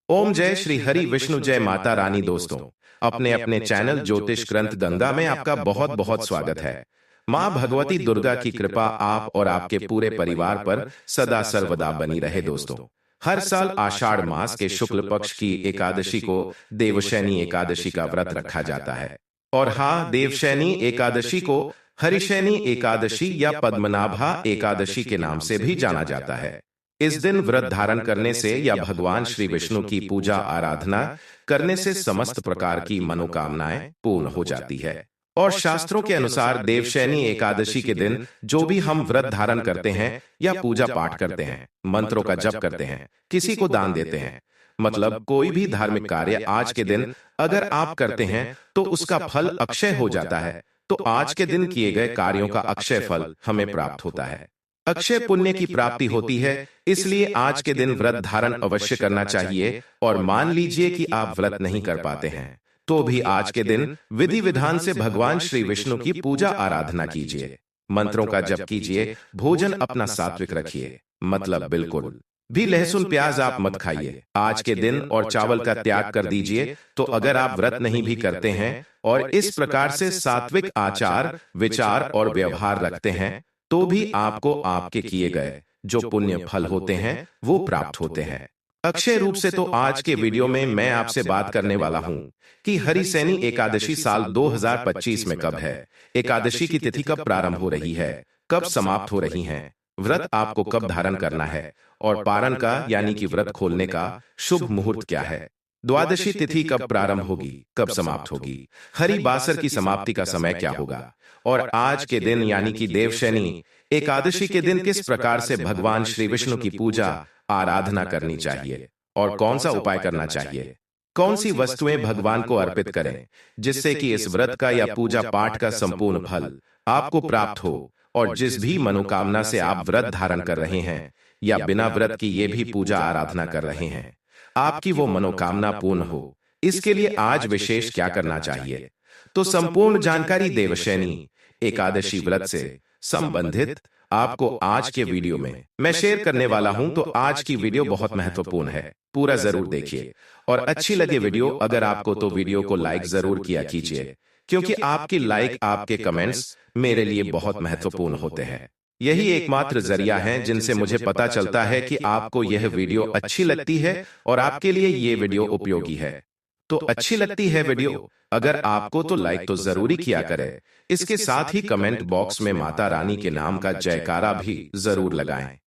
ओम जय श्री हरि विष्णु जय माता रानी। दोस्तों, अपने अपने चैनल ज्योतिष ग्रंथ गंगा में आपका बहुत बहुत स्वागत है। माँ भगवती दुर्गा की कृपा आप और आपके पूरे परिवार पर सदा सर्वदा बनी रहे। दोस्तों, हर साल आषाढ़ मास के शुक्ल पक्ष की एकादशी को देवशैनी एकादशी का व्रत रखा जाता है। और हाँ, देवशैनी एकादशी को हरिशैनी एकादशी या पद्मनाभा एकादशी के नाम से भी जाना जाता है। इस दिन व्रत धारण करने से या भगवान श्री विष्णु की पूजा आराधना करने से समस्त प्रकार की मनोकामनाएं पूर्ण हो जाती है। और शास्त्रों के अनुसार देवशैनी एकादशी के दिन जो भी हम व्रत धारण करते हैं या पूजा पाठ करते हैं, मंत्रों का जप करते हैं, किसी को दान देते हैं, मतलब कोई भी धार्मिक कार्य आज के दिन अगर आप करते हैं तो उसका फल अक्षय हो जाता है। तो आज के दिन किए गए कार्यों का अक्षय फल हमें प्राप्त होता है। अक्षय पुण्य की प्राप्ति होती है, इसलिए आज के दिन व्रत धारण अवश्य करना चाहिए। और मान लीजिए कि आप व्रत नहीं कर पाते हैं तो भी आज के दिन विधि विधान से भगवान श्री विष्णु की पूजा आराधना कीजिए, मंत्रों का जप कीजिए, भोजन अपना सात्विक रखिए, मतलब बिल्कुल भी लहसुन प्याज आप मत खाइए आज के दिन, और चावल का त्याग कर दीजिए। तो अगर आप व्रत नहीं भी करते हैं और इस प्रकार से सात्विक आचार विचार और व्यवहार रखते हैं तो भी आपको आपके किए गए जो पुण्य फल होते हैं वो प्राप्त होते हैं अक्षय रूप से। तो आज के वीडियो में मैं आपसे बात करने वाला हूं कि हरिशैनी एकादशी साल 2025 में कब है, एकादशी की तिथि कब प्रारंभ हो रही है, कब समाप्त हो रही है, व्रत आपको कब धारण करना है, और पारण का यानी कि व्रत खोलने का शुभ मुहूर्त क्या है, द्वादशी तिथि कब प्रारंभ होगी, कब समाप्त होगी, हरि बासर की समाप्ति का समय क्या होगा, और आज के दिन यानी कि देवशैनी एकादशी के दिन किस प्रकार से भगवान श्री विष्णु की पूजा आराधना करनी चाहिए और कौन सा उपाय करना चाहिए, कौन सी वस्तुएं भगवान को अर्पित करें जिससे कि इस व्रत का या पूजा पाठ का संपूर्ण फल आपको प्राप्त हो, और जिस भी मनोकामना से आप व्रत धारण कर रहे हैं या बिना व्रत की ये भी पूजा आराधना कर रहे हैं, आपकी वो मनोकामना पूर्ण हो, इसके लिए आज विशेष क्या करना चाहिए। तो संपूर्ण जानकारी देवशैनी एकादशी व्रत से संबंधित आपको आज के वीडियो में मैं शेयर करने वाला हूं। तो आज की वीडियो बहुत महत्वपूर्ण है, पूरा जरूर देखिए, और अच्छी लगे वीडियो अगर आपको तो वीडियो को लाइक जरूर किया कीजिए, क्योंकि आपकी लाइक आपके कमेंट्स मेरे लिए बहुत महत्वपूर्ण होते हैं। यही एकमात्र जरिया है जिनसे मुझे पता चलता है कि आपको यह वीडियो अच्छी लगती है और आपके लिए ये वीडियो उपयोगी है। तो अच्छी लगती है वीडियो अगर आपको तो लाइक तो जरूरी किया करें, इसके साथ ही कमेंट बॉक्स में माता रानी के नाम का जयकारा भी जरूर लगाएं।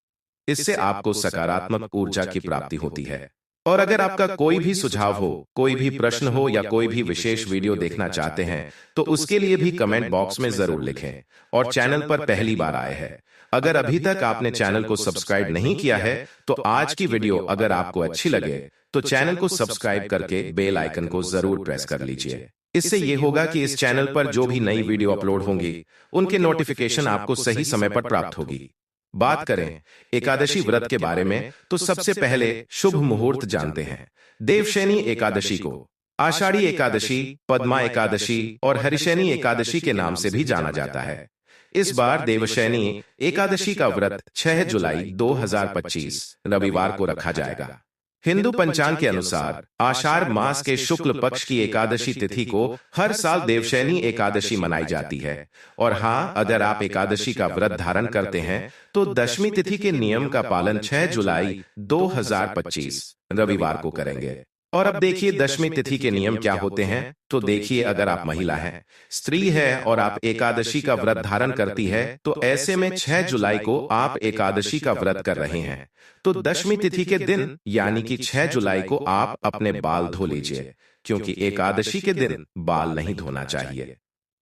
इससे आपको सकारात्मक ऊर्जा की प्राप्ति होती है। और अगर आपका कोई भी सुझाव हो, कोई भी प्रश्न हो या कोई भी विशेष वीडियो देखना चाहते हैं तो उसके लिए भी कमेंट बॉक्स में जरूर लिखें। और चैनल पर पहली बार आए हैं, अगर अभी तक आपने चैनल को सब्सक्राइब नहीं किया है तो आज की वीडियो अगर आपको अच्छी लगे तो चैनल को सब्सक्राइब करके बेल आइकन को जरूर प्रेस कर लीजिए। इससे ये होगा कि इस चैनल पर जो भी नई वीडियो अपलोड होंगी उनके नोटिफिकेशन आपको सही समय पर प्राप्त होगी। बात करें एकादशी व्रत के बारे में तो सबसे पहले शुभ मुहूर्त जानते हैं। देवशैनी एकादशी को आषाढ़ी एकादशी, पद्मा एकादशी और हरिशैनी एकादशी के नाम से भी जाना जाता है। इस बार देवशैनी एकादशी का व्रत 6 जुलाई 2025 रविवार को रखा जाएगा। हिंदू पंचांग के अनुसार आषाढ़ मास के शुक्ल पक्ष की एकादशी तिथि को हर साल देवशैनी एकादशी मनाई जाती है। और हाँ, अगर आप एकादशी का व्रत धारण करते हैं तो दशमी तिथि के नियम का पालन 6 जुलाई 2025 रविवार को करेंगे। और अब देखिए दशमी तिथि के नियम क्या होते हैं। तो देखिए, अगर आप महिला हैं, स्त्री है और आप एकादशी का व्रत धारण करती है तो ऐसे में 6 जुलाई को आप एकादशी का व्रत कर रहे हैं तो दशमी तिथि के दिन यानी कि 6 जुलाई को आप अपने बाल धो लीजिए, क्योंकि एकादशी के दिन बाल नहीं धोना चाहिए।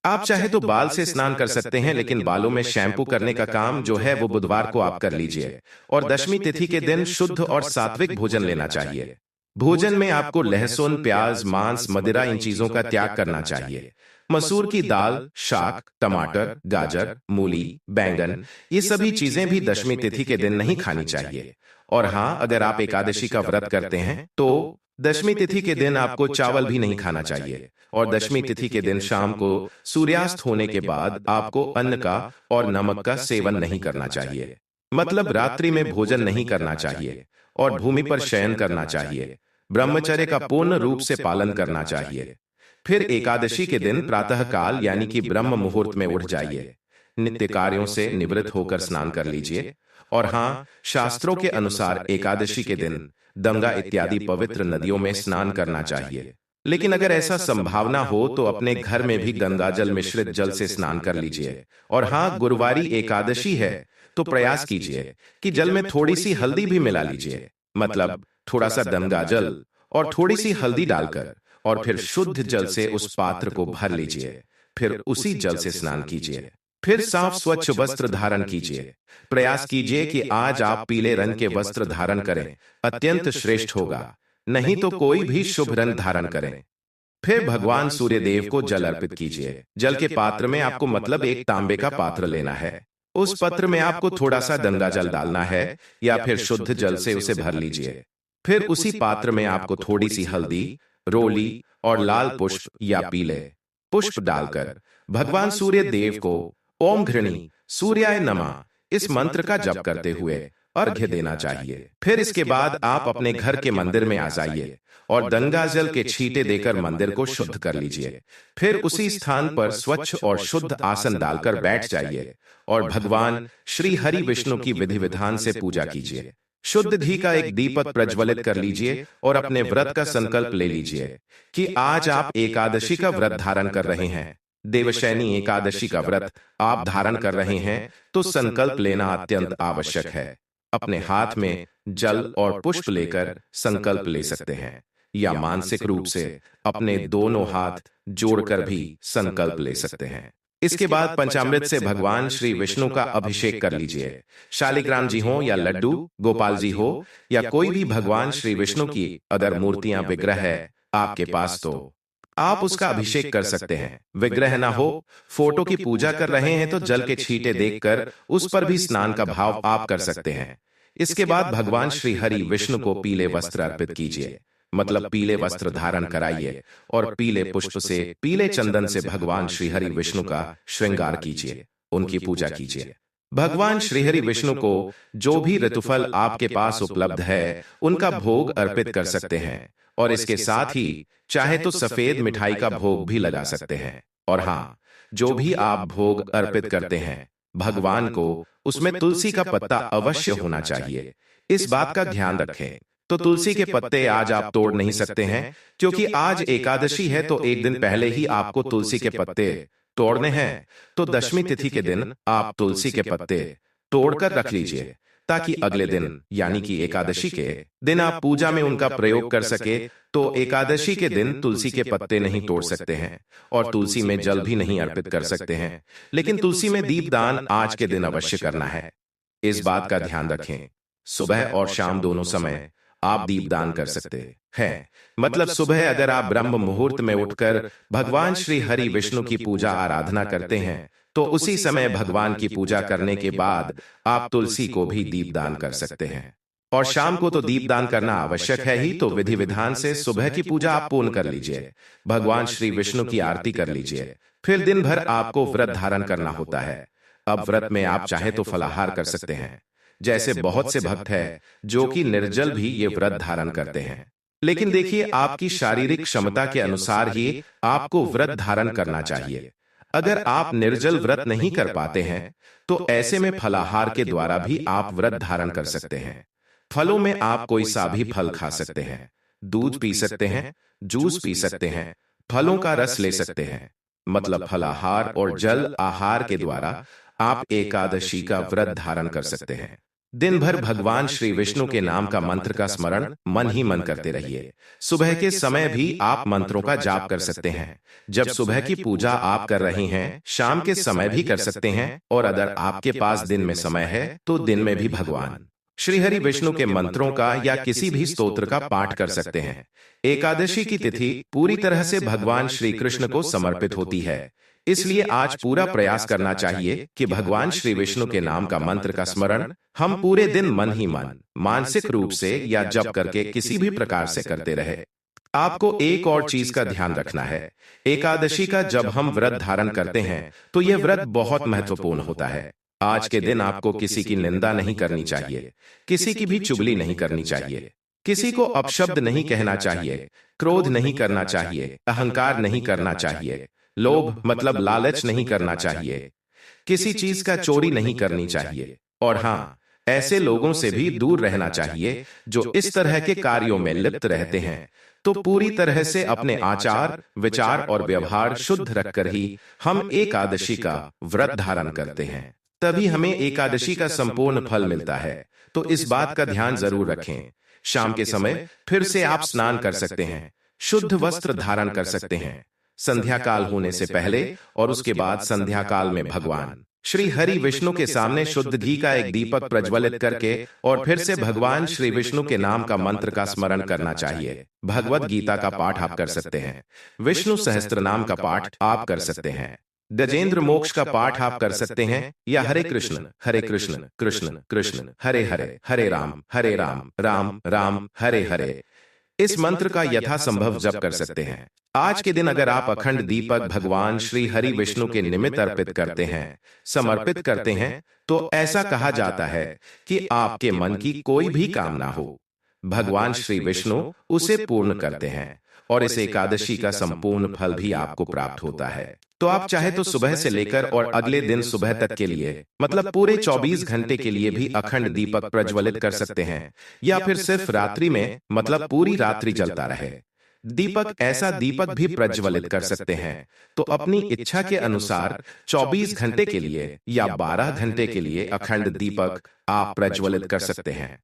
आप चाहे तो बाल से स्नान कर सकते हैं, लेकिन बालों में शैम्पू करने का काम जो है वो बुधवार को आप कर लीजिए। और दशमी तिथि के दिन शुद्ध और सात्विक भोजन लेना चाहिए। भोजन में आपको लहसुन प्याज मांस मदिरा इन चीजों का त्याग करना चाहिए। मसूर की दाल, शाक, टमाटर, गाजर, मूली, बैंगन ये सभी चीजें भी दशमी तिथि के दिन नहीं खानी चाहिए। और हाँ, अगर आप एकादशी का व्रत करते हैं तो दशमी तिथि के दिन आपको चावल भी नहीं खाना चाहिए। और दशमी तिथि के दिन शाम को सूर्यास्त होने के बाद आपको अन्न का और नमक का सेवन नहीं करना चाहिए, मतलब रात्रि में भोजन नहीं करना चाहिए और भूमि पर शयन करना चाहिए। ब्रह्मचर्य का पूर्ण रूप से पालन करना चाहिए। फिर एकादशी के दिन प्रातः काल यानी कि ब्रह्म मुहूर्त में उठ जाइए, नित्य कार्यों से निवृत्त होकर स्नान कर लीजिए। और हाँ, शास्त्रों के अनुसार एकादशी के दिन गंगा इत्यादि पवित्र नदियों में स्नान करना चाहिए। लेकिन अगर ऐसा संभावना हो तो अपने घर में भी गंगा जल मिश्रित जल से स्नान कर लीजिए। और हाँ, गुरुवारी एकादशी है तो प्रयास कीजिए कि जल में थोड़ी सी हल्दी भी मिला लीजिए, मतलब थोड़ा सा गंगा जल और थोड़ी सी हल्दी डालकर, और फिर शुद्ध जल से उस पात्र को भर लीजिए। फिर उसी जल से स्नान कीजिए। फिर साफ स्वच्छ वस्त्र धारण कीजिए। प्रयास कीजिए कि आज आप पीले रंग के वस्त्र धारण करें, अत्यंत श्रेष्ठ होगा। नहीं तो कोई भी शुभ रंग धारण करें। फिर भगवान सूर्य देव को जल अर्पित कीजिए। जल के पात्र में आपको मतलब एक तांबे का पात्र लेना है। उस पात्र में आपको थोड़ा सा गंगा जल डालना है या फिर शुद्ध जल से उसे भर लीजिए। फिर उसी पात्र में आपको थोड़ी सी हल्दी, रोली और लाल पुष्प या पीले पुष्प डालकर भगवान सूर्य देव को ओम घृणी सूर्याय नमः इस मंत्र का जप करते हुए अर्घ्य देना चाहिए। फिर इसके बाद आप अपने घर के मंदिर में आ जाइए और गंगा जल के छींटे देकर मंदिर को शुद्ध कर लीजिए। फिर उसी स्थान पर स्वच्छ और शुद्ध आसन डालकर बैठ जाइए और भगवान श्री हरि विष्णु की विधि विधान से पूजा कीजिए। शुद्ध घी का एक दीपक प्रज्वलित कर लीजिए और अपने व्रत का संकल्प ले लीजिए कि आज आप एकादशी का व्रत धारण कर रहे हैं। देवशयनी एकादशी का व्रत आप धारण कर रहे हैं तो संकल्प लेना अत्यंत आवश्यक है। अपने हाथ में जल और पुष्प लेकर संकल्प ले सकते हैं या मानसिक रूप से अपने दोनों हाथ जोड़कर भी संकल्प ले सकते हैं। इसके बाद पंचामृत से भगवान श्री विष्णु का अभिषेक कर लीजिए। शालिग्राम जी हो या लड्डू गोपाल जी हो या कोई भी भगवान श्री विष्णु की अगर मूर्तियां विग्रह है आपके पास तो आप उसका अभिषेक कर सकते हैं। विग्रह ना हो, फोटो की पूजा कर रहे हैं तो जल के छींटे देखकर उस पर भी स्नान का भाव आप कर सकते हैं। इसके बाद भगवान श्री हरि विष्णु को पीले वस्त्र अर्पित कीजिए, मतलब पीले वस्त्र धारण कराइए और पीले पुष्प से पीले चंदन से भगवान श्री हरि विष्णु का श्रृंगार कीजिए, उनकी पूजा कीजिए। भगवान श्री हरि विष्णु को जो भी ऋतुफल आपके पास उपलब्ध है उनका भोग अर्पित कर सकते हैं और इसके साथ ही चाहे तो सफेद मिठाई का भोग भी लगा सकते हैं। और हाँ, जो भी आप भोग अर्पित करते हैं भगवान को उसमें तुलसी का पत्ता अवश्य होना चाहिए। इस बात का ध्यान रखें। तो तुलसी के पत्ते आज आप तोड़ नहीं सकते हैं क्योंकि आज एकादशी है, तो एक दिन पहले ही आपको तुलसी के पत्ते तोड़ने हैं। तो दशमी तिथि के दिन आप तुलसी के पत्ते तोड़कर रख लीजिए ताकि अगले दिन यानी कि एकादशी के दिन आप पूजा में उनका प्रयोग कर सके। तो एकादशी के दिन तुलसी के पत्ते नहीं तोड़ सकते हैं और तुलसी में जल भी नहीं अर्पित कर सकते हैं, लेकिन तुलसी में दीपदान आज के दिन अवश्य करना है। इस बात का ध्यान रखें। सुबह और शाम दोनों समय आप दीपदान कर सकते हैं। मतलब सुबह अगर आप ब्रह्म मुहूर्त में उठकर भगवान श्री हरि विष्णु की पूजा आराधना करते हैं तो उसी समय भगवान की पूजा करने के बाद आप तुलसी को भी दीपदान कर सकते हैं। और शाम को तो दीपदान करना आवश्यक है ही, तो विधि विधान से सुबह की पूजा आप पूर्ण कर लीजिए, भगवान श्री विष्णु की आरती कर लीजिए। फिर दिन भर आपको व्रत धारण करना होता है। अब व्रत में आप चाहे तो फलाहार कर सकते हैं, जैसे बहुत से भक्त हैं जो कि निर्जल भी ये व्रत धारण करते हैं। लेकिन देखिए, आपकी शारीरिक क्षमता के अनुसार ही आपको व्रत धारण करना चाहिए। अगर आप निर्जल व्रत नहीं कर पाते हैं तो ऐसे में फलाहार के द्वारा भी आप व्रत धारण कर सकते हैं। फलों में आप कोई सा भी फल खा सकते हैं, दूध पी सकते हैं, जूस पी सकते हैं, फलों का रस ले सकते हैं। मतलब फलाहार और जल आहार के द्वारा आप एकादशी का व्रत धारण कर सकते हैं। दिन भर भगवान श्री विष्णु के नाम का मंत्र का स्मरण मन ही मन करते रहिए। सुबह के समय भी आप मंत्रों का जाप कर सकते हैं। जब सुबह की पूजा आप कर रहे हैं, शाम के समय भी कर सकते हैं, और अगर आपके पास दिन में समय है तो दिन में भी भगवान श्री हरि विष्णु के मंत्रों का या किसी भी स्तोत्र का पाठ कर सकते हैं। एकादशी की तिथि पूरी तरह से भगवान श्री कृष्ण को समर्पित होती है, इसलिए आज पूरा प्रयास करना चाहिए कि भगवान श्री विष्णु के नाम का मंत्र का स्मरण हम पूरे दिन मन ही मन, मानसिक रूप से या जप करके किसी भी प्रकार से करते रहे। आपको एक और चीज का ध्यान रखना है। एकादशी का जब हम व्रत धारण करते हैं तो यह व्रत बहुत महत्वपूर्ण होता है। आज के दिन आपको किसी की निंदा नहीं करनी चाहिए, किसी की भी चुगली नहीं करनी चाहिए। किसी को अपशब्द नहीं कहना चाहिए, क्रोध नहीं करना चाहिए, अहंकार नहीं करना चाहिए, लोभ मतलब लालच नहीं करना चाहिए, किसी चीज का चोरी नहीं करनी चाहिए। और हाँ, ऐसे लोगों से भी दूर रहना चाहिए जो इस तरह के कार्यों में लिप्त रहते हैं। तो पूरी तरह से अपने आचार, विचार और व्यवहार शुद्ध रखकर ही हम एकादशी का व्रत धारण करते हैं, तभी हमें एकादशी का संपूर्ण फल मिलता है। तो इस बात का ध्यान जरूर रखें। शाम के समय फिर से आप स्नान कर सकते हैं, शुद्ध वस्त्र धारण कर सकते हैं। संध्या काल होने से पहले और उसके बाद संध्या काल में भगवान श्री हरि विष्णु के सामने शुद्ध घी का एक दीपक प्रज्वलित करके और फिर से भगवान श्री विष्णु के नाम का मंत्र का स्मरण करना चाहिए। भगवत गीता का पाठ आप कर सकते हैं, विष्णु सहस्त्र नाम का पाठ आप कर सकते हैं, गजेंद्र मोक्ष का पाठ आप कर सकते हैं, या हरे कृष्ण कृष्ण कृष्ण हरे हरे, हरे राम राम राम हरे हरे, इस मंत्र का यथासंभव जप कर सकते हैं। आज के दिन अगर आप अखंड दीपक भगवान श्री हरि विष्णु के निमित्त अर्पित करते हैं, समर्पित करते हैं, तो ऐसा कहा जाता है कि आपके मन की कोई भी कामना हो, भगवान श्री विष्णु उसे पूर्ण करते हैं और इस एकादशी का संपूर्ण फल भी आपको प्राप्त होता है। तो आप चाहे तो सुबह से लेकर और अगले दिन सुबह तक के लिए, मतलब पूरे 24 घंटे के लिए भी अखंड दीपक प्रज्वलित कर सकते हैं, या फिर सिर्फ रात्रि में, मतलब पूरी रात्रि जलता रहे दीपक, ऐसा दीपक भी प्रज्वलित कर सकते हैं। तो अपनी इच्छा के अनुसार 24 घंटे के लिए या 12 घंटे के लिए अखंड दीपक आप प्रज्वलित कर सकते हैं।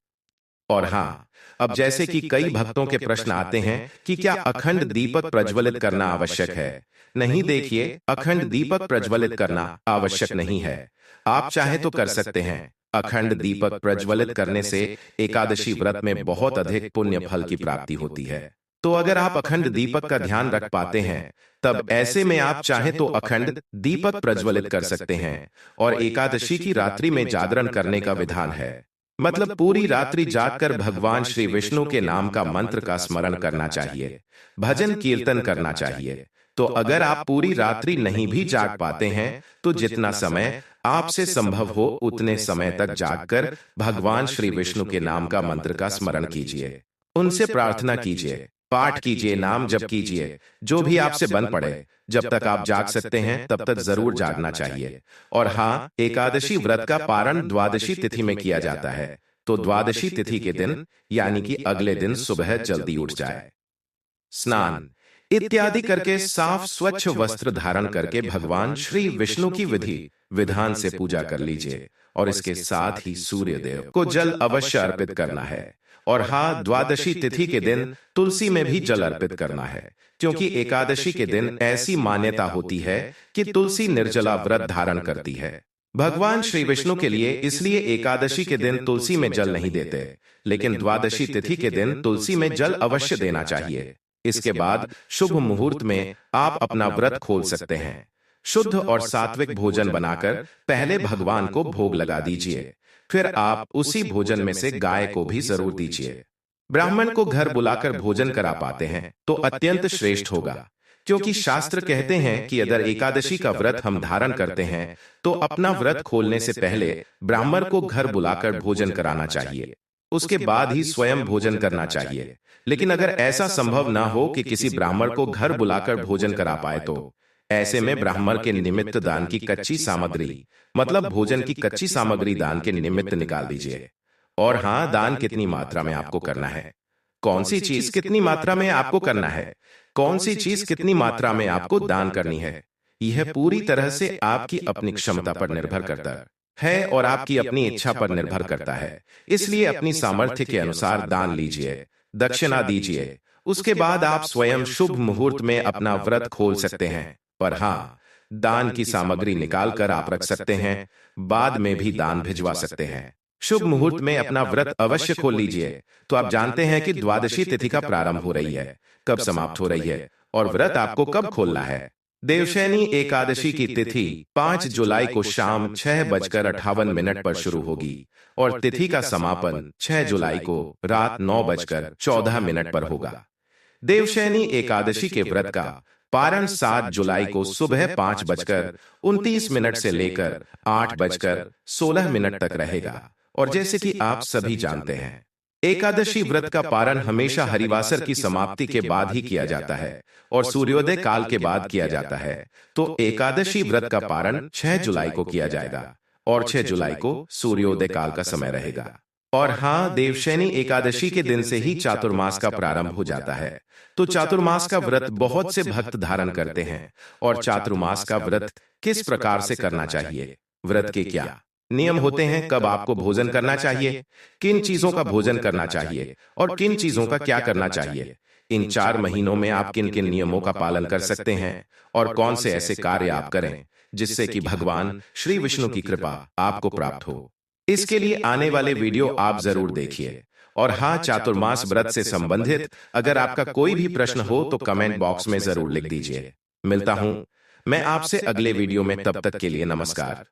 और हाँ, अब जैसे कि कई भक्तों के प्रश्न आते हैं कि क्या अखंड दीपक प्रज्वलित करना आवश्यक है? नहीं, देखिए, अखंड दीपक प्रज्वलित करना आवश्यक नहीं है। आप चाहे तो कर सकते हैं। अखंड दीपक प्रज्वलित करने से एकादशी व्रत में बहुत अधिक पुण्य फल की प्राप्ति होती है। तो अगर आप अखंड दीपक का ध्यान रख पाते हैं, तब ऐसे में आप चाहे तो अखंड दीपक प्रज्वलित कर सकते हैं। और एकादशी की रात्रि में जागरण करने का विधान है, मतलब पूरी रात्रि जागकर भगवान श्री विष्णु के नाम का मंत्र का स्मरण करना चाहिए, भजन कीर्तन करना चाहिए। तो अगर आप पूरी रात्रि नहीं भी जाग पाते हैं, तो जितना समय आपसे संभव हो उतने समय तक जागकर भगवान श्री विष्णु के नाम का मंत्र का स्मरण कीजिए, उनसे प्रार्थना कीजिए, पाठ कीजिए, नाम जप कीजिए, जो भी आपसे बन पड़े। जब तक आप जाग सकते हैं तब तक जरूर जागना चाहिए। और हाँ, एकादशी व्रत का पारण द्वादशी तिथि में किया जाता है। तो द्वादशी तिथि के दिन, यानी कि अगले दिन सुबह जल्दी उठ जाए, स्नान इत्यादि करके साफ स्वच्छ वस्त्र धारण करके भगवान श्री विष्णु की विधि विधान से पूजा कर लीजिए। और इसके साथ ही सूर्य देव को जल अवश्य अर्पित करना है। और हाँ, द्वादशी तिथि के दिन तुलसी में भी जल अर्पित करना है, क्योंकि एकादशी के दिन ऐसी मान्यता होती है कि तुलसी निर्जला व्रत धारण करती है। भगवान श्री विष्णु के लिए इसलिए एकादशी के दिन तुलसी में जल नहीं देते, लेकिन द्वादशी तिथि के दिन तुलसी में जल अवश्य देना चाहिए। इसके बाद शुभ मुहूर्त में आप अपना व्रत खोल सकते हैं। शुद्ध और सात्विक भोजन बनाकर पहले भगवान को भोग लगा दीजिए, फिर आप उसी भोजन में से गाय को भी जरूर दीजिए। ब्राह्मण को घर बुलाकर भोजन करा पाते हैं तो अत्यंत श्रेष्ठ होगा, क्योंकि शास्त्र कहते हैं कि अगर एकादशी का व्रत हम धारण करते हैं तो अपना व्रत खोलने से पहले ब्राह्मण को घर बुलाकर भोजन कराना चाहिए, उसके बाद ही स्वयं भोजन करना चाहिए। लेकिन अगर ऐसा संभव ना हो कि किसी ब्राह्मण को घर बुलाकर भोजन करा पाए, तो ऐसे में ब्राह्मण के निमित्त दान की कच्ची सामग्री, मतलब भोजन की कच्ची सामग्री दान के निमित्त निकाल दीजिए। और हाँ, दान कितनी मात्रा में आपको करना है, कौन सी चीज कितनी मात्रा में आपको करना है, कौन सी चीज कितनी मात्रा में आपको दान करनी है, यह पूरी तरह से आपकी अपनी क्षमता पर निर्भर करता है और आपकी अपनी इच्छा पर निर्भर करता है। इसलिए अपनी सामर्थ्य के अनुसार दान लीजिए, दक्षिणा दीजिए। उसके बाद आप स्वयं शुभ मुहूर्त में अपना व्रत खोल सकते हैं। पर हाँ, दान की सामग्री निकाल कर आप रख सकते हैं, बाद में भी दान भिजवा सकते हैं। शुभ मुहूर्त में अपना व्रत अवश्य खोल लीजिए। तो आप जानते हैं कि द्वादशी तिथि का प्रारंभ हो रही है, कब समाप्त हो रही है, और व्रत आपको कब खोलना है। देवशैनी एकादशी की तिथि 5 जुलाई को शाम 6:58 पर शुरू होगी और तिथि का समापन 6 जुलाई को रात 9:14 पर होगा। देवशैनी एकादशी के व्रत का पारण 7 जुलाई को सुबह 5:29 से लेकर 8:16 तक रहेगा। और जैसे कि आप सभी जानते हैं, एकादशी व्रत का पारण हमेशा हरिवासर की समाप्ति के बाद ही किया जाता है और सूर्योदय काल के बाद किया जाता है। तो एकादशी व्रत का पारण 6 जुलाई को किया जाएगा और 6 जुलाई को सूर्योदय काल का समय रहेगा। और हाँ, देवशयनी एकादशी के दिन से ही चातुर्मास का प्रारंभ हो जाता है। तो चातुर्मास का व्रत बहुत से भक्त धारण करते हैं। और चातुर्मास का व्रत किस प्रकार से करना चाहिए, व्रत के क्या नियम होते हैं, कब आपको भोजन करना चाहिए, किन चीजों का भोजन करना चाहिए और किन चीजों का क्या करना चाहिए, इन 4 महीनों में आप किन किन नियमों का पालन कर सकते हैं और कौन से ऐसे कार्य आप करें जिससे कि भगवान श्री विष्णु की कृपा आपको प्राप्त हो, इसके लिए आने वाले वीडियो आप जरूर देखिए। और हाँ, चातुर्मास व्रत से संबंधित अगर आपका कोई भी प्रश्न हो तो कमेंट बॉक्स में जरूर लिख दीजिए। मिलता हूं मैं आपसे अगले वीडियो में, तब तक के लिए नमस्कार।